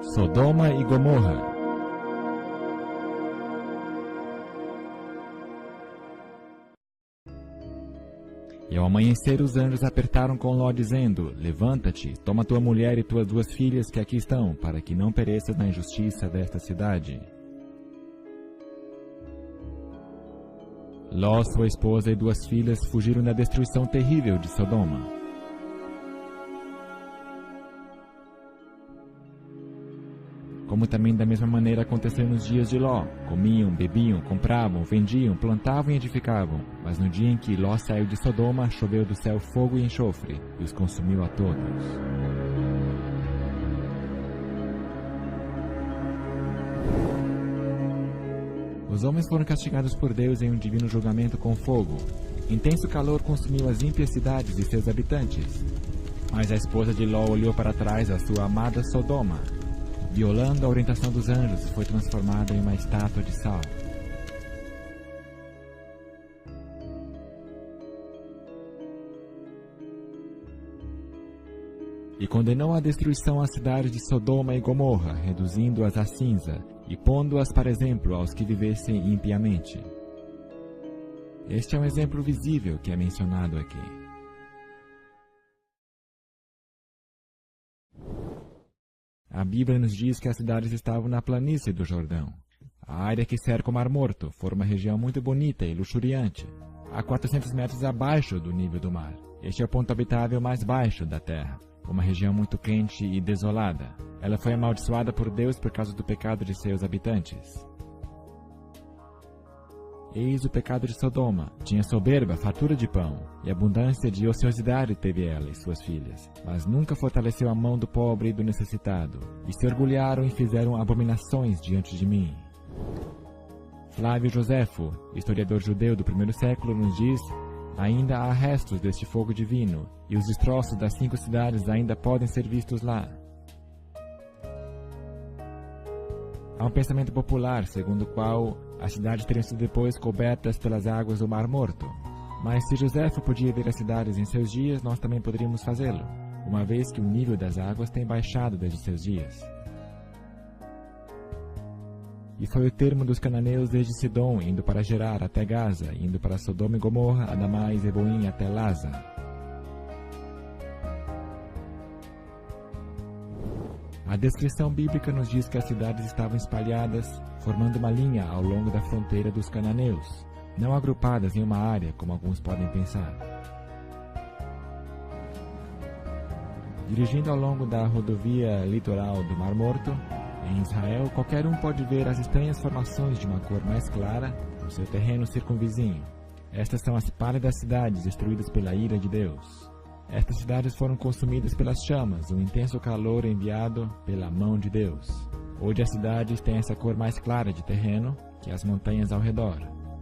Sodoma e Gomorra. E ao amanhecer os anjos apertaram com Ló, dizendo: Levanta-te, toma tua mulher e tuas 2 filhas que aqui estão, para que não pereças na injustiça desta cidade. Ló, sua esposa e 2 filhas fugiram da destruição terrível de Sodoma. Como também da mesma maneira aconteceu nos dias de Ló. Comiam, bebiam, compravam, vendiam, plantavam e edificavam. Mas no dia em que Ló saiu de Sodoma, choveu do céu fogo e enxofre, e os consumiu a todos. Os homens foram castigados por Deus em um divino julgamento com fogo. Intenso calor consumiu as ímpias cidades e seus habitantes. Mas a esposa de Ló olhou para trás a sua amada Sodoma. Violando a orientação dos anjos, foi transformada em uma estátua de sal. E condenou a destruição às cidades de Sodoma e Gomorra, reduzindo-as a cinza, e pondo-as para exemplo aos que vivessem impiamente. Este é um exemplo visível que é mencionado aqui. A Bíblia nos diz que as cidades estavam na planície do Jordão. A área que cerca o Mar Morto foi uma região muito bonita e luxuriante, a 400 metros abaixo do nível do mar. Este é o ponto habitável mais baixo da terra, uma região muito quente e desolada. Ela foi amaldiçoada por Deus por causa do pecado de seus habitantes. Eis o pecado de Sodoma. Tinha soberba, fartura de pão, e abundância de ociosidade teve ela e suas filhas. Mas nunca fortaleceu a mão do pobre e do necessitado, e se orgulharam e fizeram abominações diante de mim. Flávio Joséfo, historiador judeu do 1º século, nos diz: ainda há restos deste fogo divino, e os destroços das 5 cidades ainda podem ser vistos lá. Há um pensamento popular segundo o qual as cidades teriam sido depois cobertas pelas águas do Mar Morto. Mas se Joséfo podia ver as cidades em seus dias, nós também poderíamos fazê-lo, uma vez que o nível das águas tem baixado desde seus dias. E foi o termo dos cananeus desde Sidom, indo para Gerar até Gaza, indo para Sodoma e Gomorra, Adamá e Zeboim até Laza. A descrição bíblica nos diz que as cidades estavam espalhadas, formando uma linha ao longo da fronteira dos cananeus, não agrupadas em uma área, como alguns podem pensar. Dirigindo ao longo da rodovia litoral do Mar Morto, em Israel, qualquer um pode ver as estranhas formações de uma cor mais clara no seu terreno circunvizinho. Estas são as pálidas cidades destruídas pela ira de Deus. Estas cidades foram consumidas pelas chamas, um intenso calor enviado pela mão de Deus. Hoje as cidades têm essa cor mais clara de terreno que as montanhas ao redor.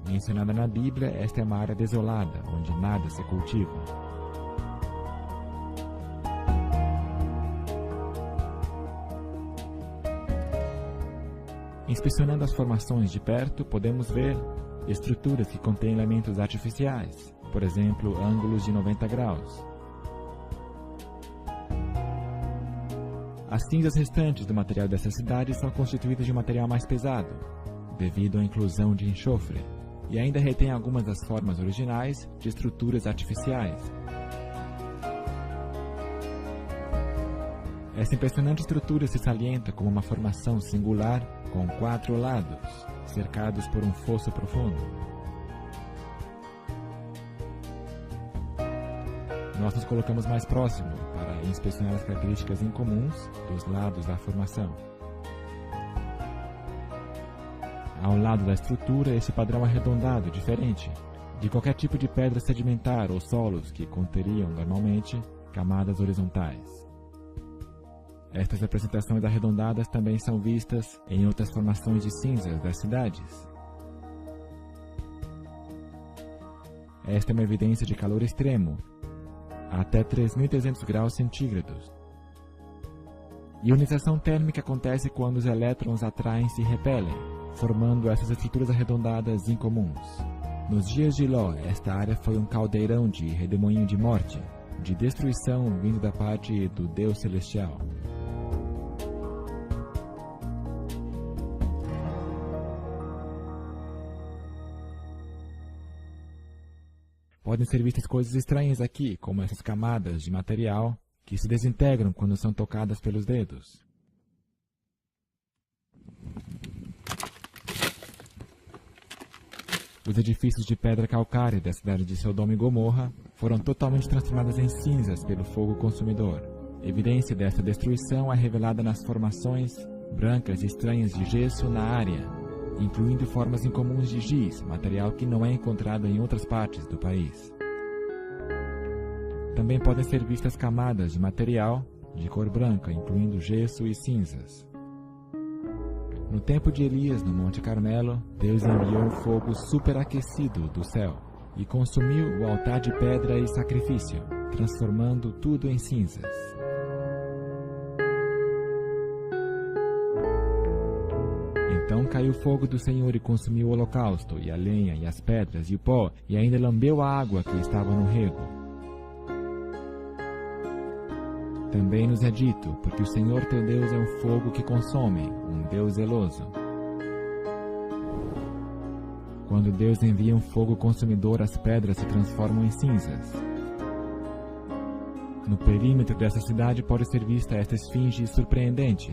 Mencionada na Bíblia, esta é uma área desolada, onde nada se cultiva. Inspecionando as formações de perto, podemos ver estruturas que contêm elementos artificiais, por exemplo, ângulos de 90 graus. As cinzas restantes do material dessas cidades são constituídas de um material mais pesado, devido à inclusão de enxofre, e ainda retém algumas das formas originais de estruturas artificiais. Essa impressionante estrutura se salienta como uma formação singular com 4 lados, cercados por um fosso profundo. Nós nos colocamos mais próximo para inspecionar as características incomuns dos lados da formação. Ao lado da estrutura, esse padrão arredondado, diferente de qualquer tipo de pedra sedimentar ou solos que conteriam, normalmente, camadas horizontais. Estas representações arredondadas também são vistas em outras formações de cinzas das cidades. Esta é uma evidência de calor extremo, até 3.300 graus centígrados. Ionização térmica acontece quando os elétrons atraem-se e repelem, formando essas estruturas arredondadas incomuns. Nos dias de Ló, esta área foi um caldeirão de redemoinho de morte, de destruição vindo da parte do Deus Celestial. Podem ser vistas coisas estranhas aqui, como essas camadas de material que se desintegram quando são tocadas pelos dedos. Os edifícios de pedra calcária da cidade de Sodoma e Gomorra foram totalmente transformados em cinzas pelo fogo consumidor. Evidência dessa destruição é revelada nas formações brancas e estranhas de gesso na área, incluindo formas incomuns de giz, material que não é encontrado em outras partes do país. Também podem ser vistas camadas de material de cor branca, incluindo gesso e cinzas. No tempo de Elias, no Monte Carmelo, Deus enviou um fogo superaquecido do céu e consumiu o altar de pedra e sacrifício, transformando tudo em cinzas. Então caiu o fogo do Senhor e consumiu o holocausto, e a lenha, e as pedras, e o pó, e ainda lambeu a água que estava no rego. Também nos é dito, porque o Senhor teu Deus é um fogo que consome, um Deus zeloso. Quando Deus envia um fogo consumidor, as pedras se transformam em cinzas. No perímetro dessa cidade pode ser vista esta esfinge surpreendente,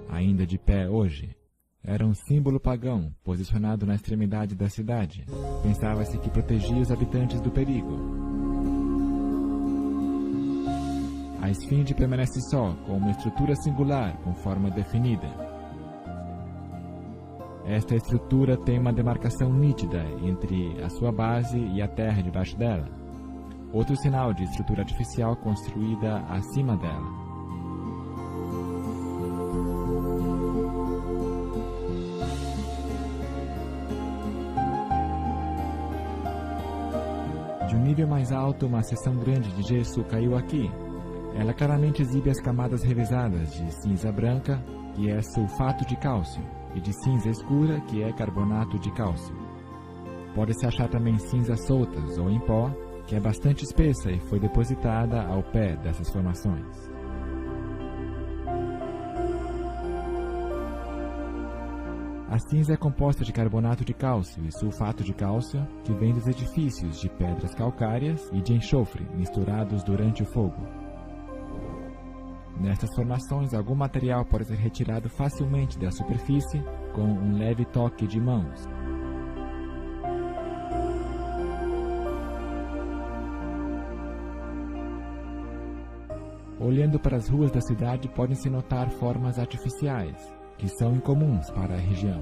ainda de pé hoje. Era um símbolo pagão, posicionado na extremidade da cidade. Pensava-se que protegia os habitantes do perigo. A esfinge permanece só, com uma estrutura singular, com forma definida. Esta estrutura tem uma demarcação nítida entre a sua base e a terra debaixo dela. Outro sinal de estrutura artificial construída acima dela. De um nível mais alto, uma seção grande de gesso caiu aqui. Ela claramente exibe as camadas revezadas de cinza branca, que é sulfato de cálcio, e de cinza escura, que é carbonato de cálcio. Pode-se achar também cinzas soltas ou em pó, que é bastante espessa e foi depositada ao pé dessas formações. A cinza é composta de carbonato de cálcio e sulfato de cálcio, que vem dos edifícios de pedras calcárias e de enxofre misturados durante o fogo. Nestas formações, algum material pode ser retirado facilmente da superfície com um leve toque de mãos. Olhando para as ruas da cidade, podem-se notar formas artificiais, que são incomuns para a região.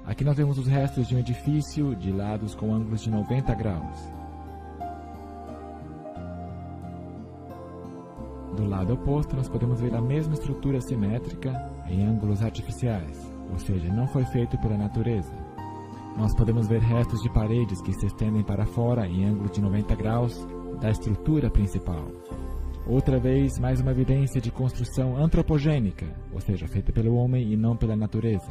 Aqui nós vemos os restos de um edifício de lados com ângulos de 90 graus. Do lado oposto, nós podemos ver a mesma estrutura simétrica em ângulos artificiais, ou seja, não foi feito pela natureza. Nós podemos ver restos de paredes que se estendem para fora em ângulo de 90 graus da estrutura principal. Outra vez, mais uma evidência de construção antropogênica, ou seja, feita pelo homem e não pela natureza.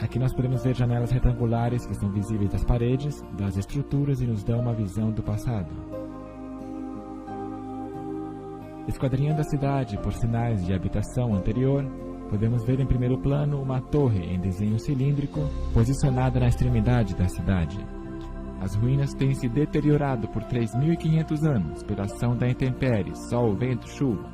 Aqui nós podemos ver janelas retangulares que são visíveis das paredes, das estruturas e nos dão uma visão do passado. Esquadrinhando a cidade por sinais de habitação anterior, podemos ver em primeiro plano uma torre em desenho cilíndrico posicionada na extremidade da cidade. As ruínas têm se deteriorado por 3.500 anos pela ação da intempérie, sol, vento, chuva.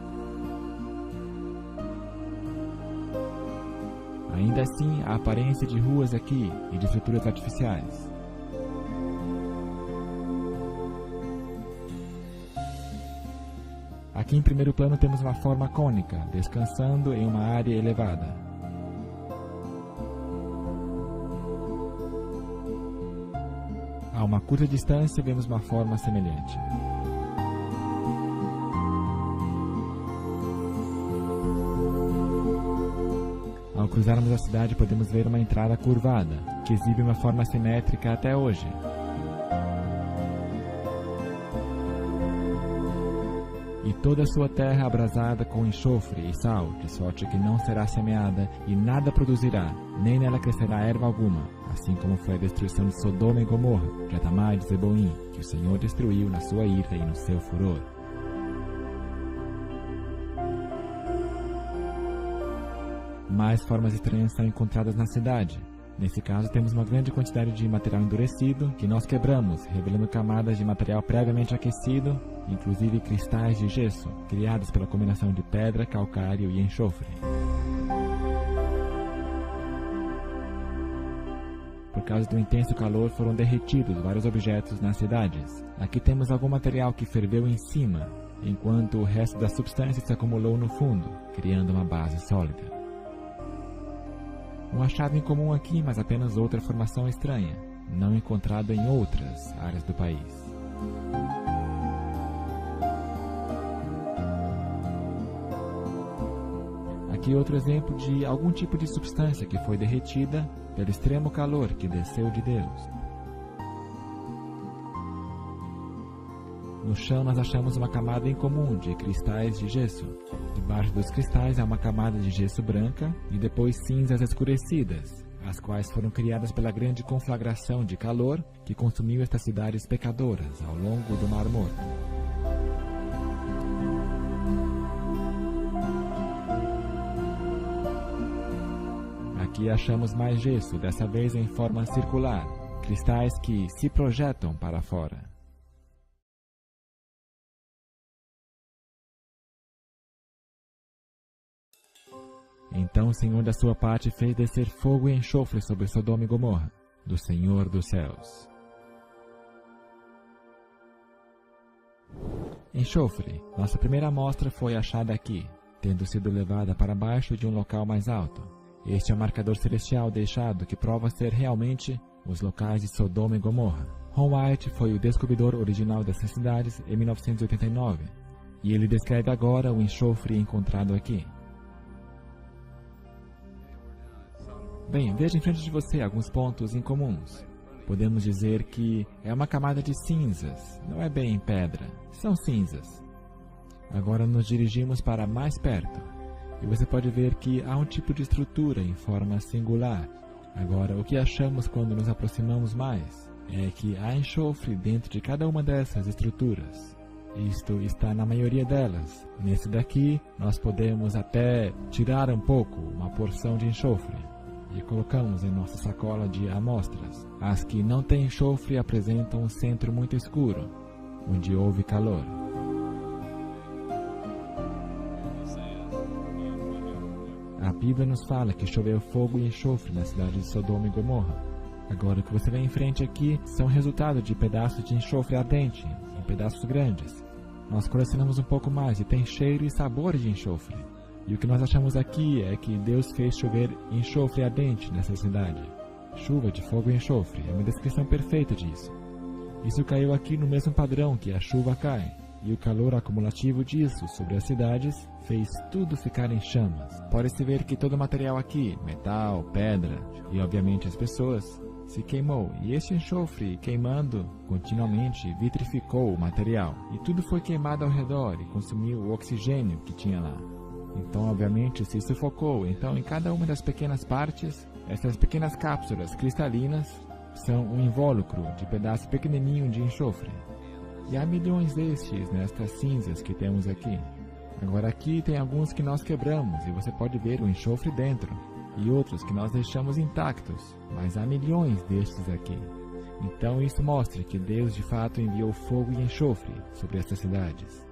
Ainda assim, há aparência de ruas aqui e de estruturas artificiais. Aqui em primeiro plano temos uma forma cônica, descansando em uma área elevada. A uma curta distância vemos uma forma semelhante. Ao cruzarmos a cidade, podemos ver uma entrada curvada, que exibe uma forma simétrica até hoje. E toda a sua terra abrasada com enxofre e sal, de sorte que não será semeada e nada produzirá, nem nela crescerá erva alguma, assim como foi a destruição de Sodoma e Gomorra, de Admá e de Zeboim, que o Senhor destruiu na sua ira e no seu furor. mais formas estranhas são encontradas na cidade. Nesse caso, temos uma grande quantidade de material endurecido que nós quebramos, revelando camadas de material previamente aquecido, inclusive cristais de gesso, criados pela combinação de pedra, calcário e enxofre. Por causa do intenso calor, foram derretidos vários objetos nas cidades. Aqui temos algum material que ferveu em cima, enquanto o resto da substância se acumulou no fundo, criando uma base sólida. Um achado incomum aqui, mas apenas outra formação estranha, não encontrada em outras áreas do país. Aqui outro exemplo de algum tipo de substância que foi derretida pelo extremo calor que desceu de Deus. No chão nós achamos uma camada incomum de cristais de gesso. Debaixo dos cristais há uma camada de gesso branca e depois cinzas escurecidas, as quais foram criadas pela grande conflagração de calor que consumiu estas cidades pecadoras ao longo do Mar Morto. Aqui achamos mais gesso, dessa vez em forma circular, cristais que se projetam para fora. Então o Senhor da sua parte fez descer fogo e enxofre sobre Sodoma e Gomorra, do Senhor dos céus. Enxofre. Nossa primeira amostra foi achada aqui, tendo sido levada para baixo de um local mais alto. Este é o marcador celestial deixado que prova ser realmente os locais de Sodoma e Gomorra. Ron White foi o descobridor original dessas cidades em 1989, e ele descreve agora o enxofre encontrado aqui. Bem, veja em frente de você alguns pontos incomuns. Podemos dizer que é uma camada de cinzas, não é bem pedra, são cinzas. Agora nos dirigimos para mais perto, e você pode ver que há um tipo de estrutura em forma singular. Agora, o que achamos quando nos aproximamos mais é que há enxofre dentro de cada uma dessas estruturas. Isto está na maioria delas. Nesse daqui, nós podemos até tirar um pouco, uma porção de enxofre, e colocamos em nossa sacola de amostras. As que não têm enxofre apresentam um centro muito escuro, onde houve calor. A Bíblia nos fala que choveu fogo e enxofre na cidade de Sodoma e Gomorra. Agora, o que você vê em frente aqui são resultado de pedaços de enxofre ardente, em pedaços grandes. Nós colecionamos um pouco mais e tem cheiro e sabor de enxofre. E o que nós achamos aqui é que Deus fez chover enxofre ardente nessa cidade. Chuva de fogo e enxofre é uma descrição perfeita disso. Isso caiu aqui no mesmo padrão que a chuva cai, e o calor acumulativo disso sobre as cidades fez tudo ficar em chamas. Pode-se ver que todo o material aqui, metal, pedra e obviamente as pessoas, se queimou, e este enxofre queimando continuamente vitrificou o material, e tudo foi queimado ao redor e consumiu o oxigênio que tinha lá. Então, obviamente, se sufocou. Então, em cada uma das pequenas partes, essas pequenas cápsulas cristalinas são um invólucro de pedaço pequenininho de enxofre. E há milhões destes nestas cinzas que temos aqui. Agora aqui tem alguns que nós quebramos e você pode ver o enxofre dentro, e outros que nós deixamos intactos, mas há milhões destes aqui. Então isso mostra que Deus de fato enviou fogo e enxofre sobre estas cidades.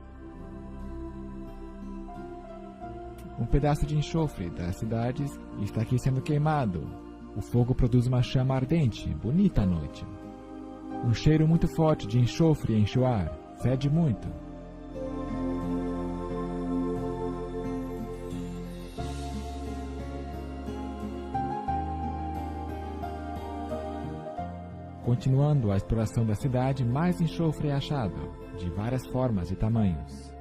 Um pedaço de enxofre das cidades está aqui sendo queimado. O fogo produz uma chama ardente, bonita à noite. Um cheiro muito forte de enxofre enche o ar, fede muito. Continuando a exploração da cidade, mais enxofre é achado, de várias formas e tamanhos.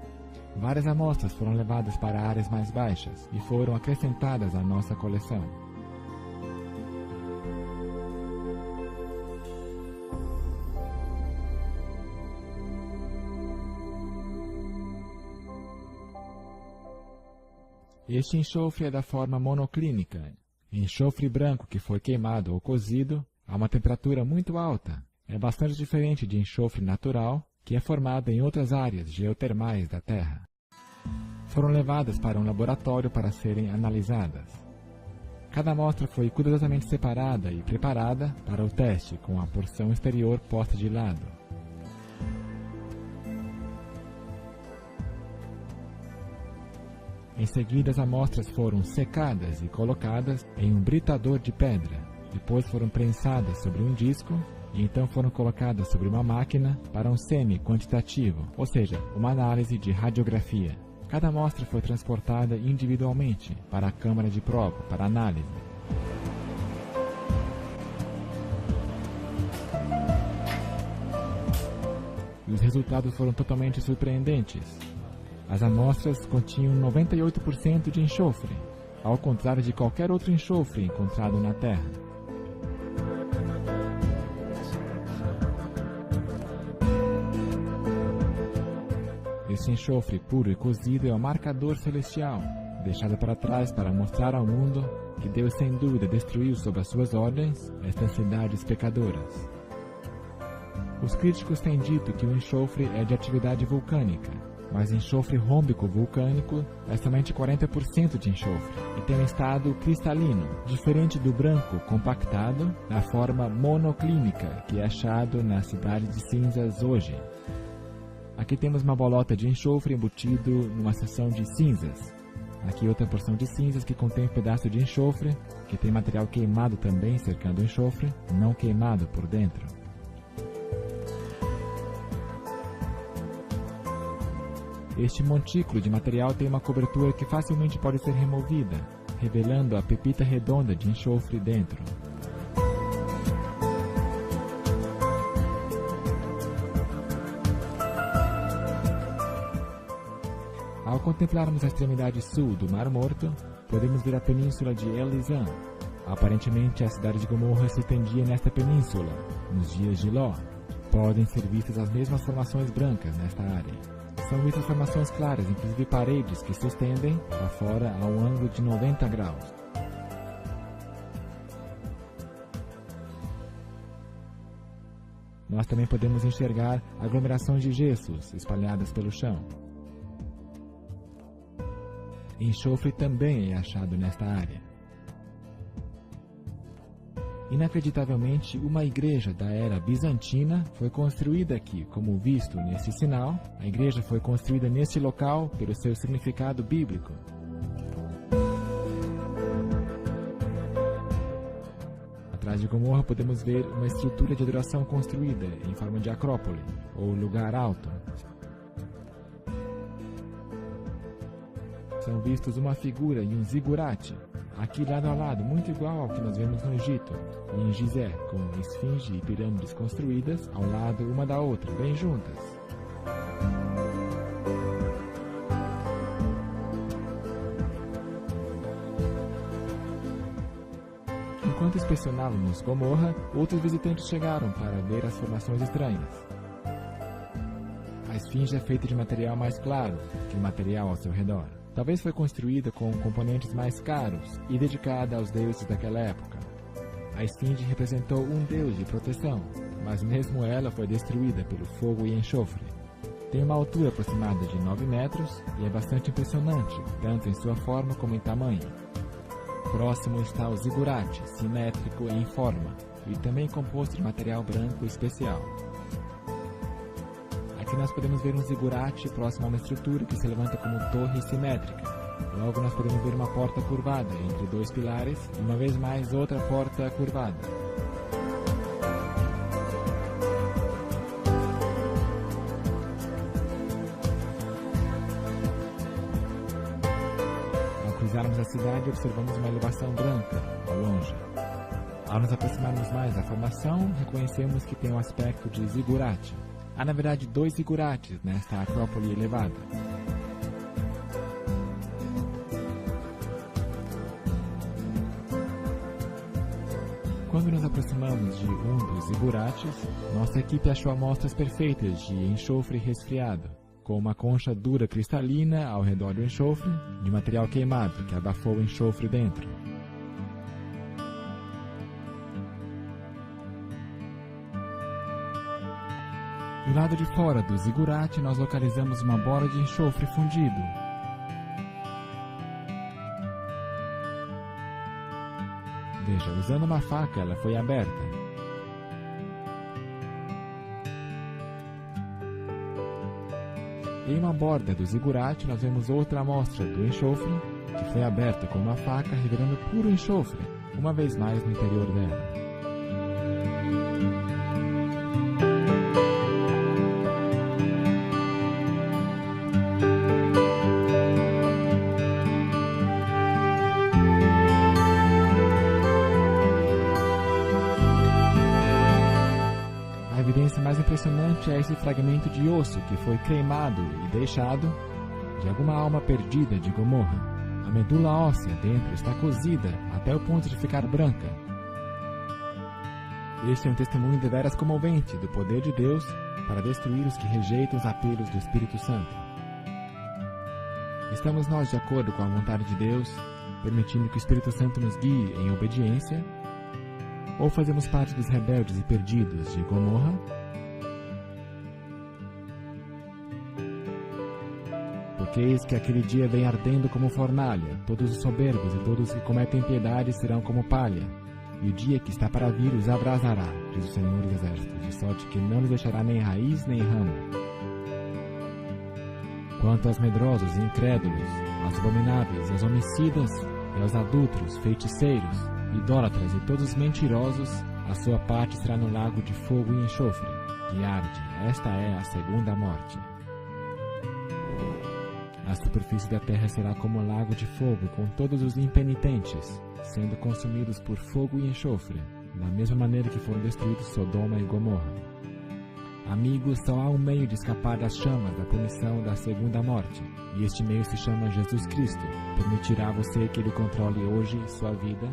Várias amostras foram levadas para áreas mais baixas e foram acrescentadas à nossa coleção. Este enxofre é da forma monoclínica, enxofre branco que foi queimado ou cozido a uma temperatura muito alta. É bastante diferente de enxofre natural, que é formado em outras áreas geotermais da Terra. Foram levadas para um laboratório para serem analisadas. Cada amostra foi cuidadosamente separada e preparada para o teste, com a porção exterior posta de lado. Em seguida, as amostras foram secadas e colocadas em um britador de pedra. Depois foram prensadas sobre um disco e então foram colocadas sobre uma máquina para um semi-quantitativo, ou seja, uma análise de radiografia. Cada amostra foi transportada individualmente para a câmara de prova para análise. E os resultados foram totalmente surpreendentes. As amostras continham 98% de enxofre, ao contrário de qualquer outro enxofre encontrado na Terra. Esse enxofre puro e cozido é o marcador celestial, deixado para trás para mostrar ao mundo que Deus sem dúvida destruiu sob as suas ordens estas cidades pecadoras. Os críticos têm dito que o enxofre é de atividade vulcânica, mas enxofre rômbico vulcânico é somente 40% de enxofre e tem um estado cristalino, diferente do branco compactado na forma monoclínica que é achado na cidade de cinzas hoje. Aqui temos uma bolota de enxofre embutido numa seção de cinzas. Aqui outra porção de cinzas que contém um pedaço de enxofre, que tem material queimado também cercando o enxofre, não queimado por dentro. Este montículo de material tem uma cobertura que facilmente pode ser removida, revelando a pepita redonda de enxofre dentro. Ao contemplarmos a extremidade sul do Mar Morto, podemos ver a península de Elisam. Aparentemente, a cidade de Gomorra se estendia nesta península, nos dias de Ló. Podem ser vistas as mesmas formações brancas nesta área. São vistas formações claras, inclusive paredes que se estendem para fora a um ângulo de 90 graus. Nós também podemos enxergar aglomerações de gessos espalhadas pelo chão. Enxofre também é achado nesta área. Inacreditavelmente, uma igreja da era bizantina foi construída aqui, como visto nesse sinal. A igreja foi construída neste local pelo seu significado bíblico. Atrás de Gomorra podemos ver uma estrutura de adoração construída em forma de acrópole, ou lugar alto. São vistos uma figura e um zigurate, aqui lado a lado, muito igual ao que nós vemos no Egito, e em Gizé, com esfinge e pirâmides construídas ao lado uma da outra, bem juntas. Enquanto inspecionávamos Gomorra, outros visitantes chegaram para ver as formações estranhas. A esfinge é feita de material mais claro que o material ao seu redor. Talvez foi construída com componentes mais caros e dedicada aos deuses daquela época. A esfinge representou um deus de proteção, mas mesmo ela foi destruída pelo fogo e enxofre. Tem uma altura aproximada de 9 metros e é bastante impressionante, tanto em sua forma como em tamanho. Próximo está o zigurate, simétrico em forma, e também composto de material branco especial. Aqui nós podemos ver um zigurate próximo a uma estrutura que se levanta como torre simétrica. Logo nós podemos ver uma porta curvada entre dois pilares e uma vez mais outra porta curvada. Ao cruzarmos a cidade, observamos uma elevação branca ao longe. Ao nos aproximarmos mais da formação, reconhecemos que tem um aspecto de zigurate. Há, na verdade, 2 zigurates nesta acrópole elevada. Quando nos aproximamos de um dos zigurates, nossa equipe achou amostras perfeitas de enxofre resfriado, com uma concha dura cristalina ao redor do enxofre, de material queimado que abafou o enxofre dentro. Do lado de fora do zigurate, nós localizamos uma bola de enxofre fundido. Veja, usando uma faca, ela foi aberta. Em uma borda do zigurate, nós vemos outra amostra do enxofre, que foi aberta com uma faca, revelando puro enxofre, uma vez mais no interior dela. A evidência mais impressionante é esse fragmento de osso que foi queimado e deixado de alguma alma perdida de Gomorra. A medula óssea dentro está cozida até o ponto de ficar branca. Este é um testemunho deveras comovente do poder de Deus para destruir os que rejeitam os apelos do Espírito Santo. Estamos nós de acordo com a vontade de Deus, permitindo que o Espírito Santo nos guie em obediência? Ou fazemos parte dos rebeldes e perdidos de Gomorra? Porque eis que aquele dia vem ardendo como fornalha, todos os soberbos e todos os que cometem impiedade serão como palha, e o dia que está para vir os abrasará, diz o Senhor dos Exércitos, de sorte que não lhes deixará nem raiz nem ramo. Quanto aos medrosos e incrédulos, aos abomináveis, aos homicidas e aos adúlteros, feiticeiros, idólatras e todos os mentirosos, a sua parte será no lago de fogo e enxofre, que arde. Esta é a segunda morte. A superfície da terra será como um lago de fogo, com todos os impenitentes, sendo consumidos por fogo e enxofre, da mesma maneira que foram destruídos Sodoma e Gomorra. Amigos, só há um meio de escapar das chamas da punição da segunda morte, e este meio se chama Jesus Cristo. Permitirá a você que Ele controle hoje sua vida?